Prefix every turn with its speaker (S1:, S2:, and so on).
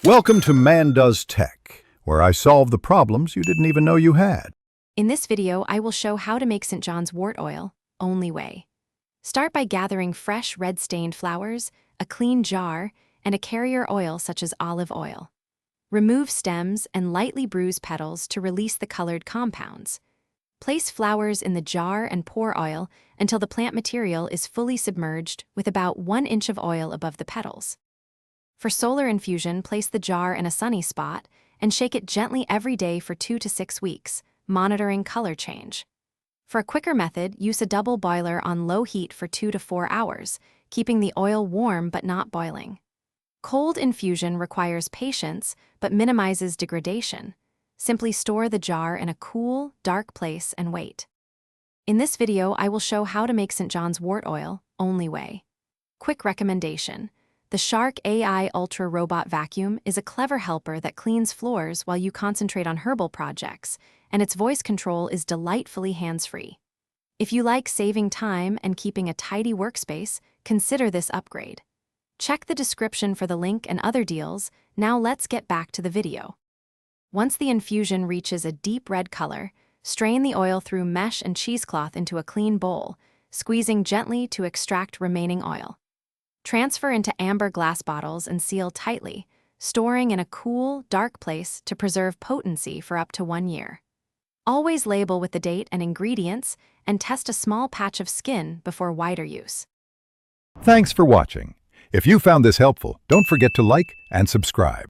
S1: Welcome to Man Does Tech, where I solve the problems you didn't even know you had.
S2: In this video, I will show how to make St. John's wort oil, only way. Start by gathering fresh red-stained flowers, a clean jar, and a carrier oil such as olive oil. Remove stems and lightly bruise petals to release the colored compounds. Place flowers in the jar and pour oil until the plant material is fully submerged with about 1 inch of oil above the petals. For solar infusion, place the jar in a sunny spot and shake it gently every day for 2 to 6 weeks, monitoring color change. For a quicker method, use a double boiler on low heat for 2 to 4 hours, keeping the oil warm but not boiling. Cold infusion requires patience but minimizes degradation. Simply store the jar in a cool, dark place and wait. In this video, I will show how to make St. John's wort oil, only way. Quick recommendation. The Shark AI Ultra Robot Vacuum is a clever helper that cleans floors while you concentrate on herbal projects, and its voice control is delightfully hands-free. If you like saving time and keeping a tidy workspace, consider this upgrade. Check the description for the link and other deals. Now let's get back to the video. Once the infusion reaches a deep red color, strain the oil through mesh and cheesecloth into a clean bowl, squeezing gently to extract remaining oil. Transfer into amber glass bottles and seal tightly, storing in a cool, dark place to preserve potency for up to 1 year. Always label with the date and ingredients, and test a small patch of skin before wider use.
S1: Thanks for watching. If you found this helpful, don't forget to like and subscribe.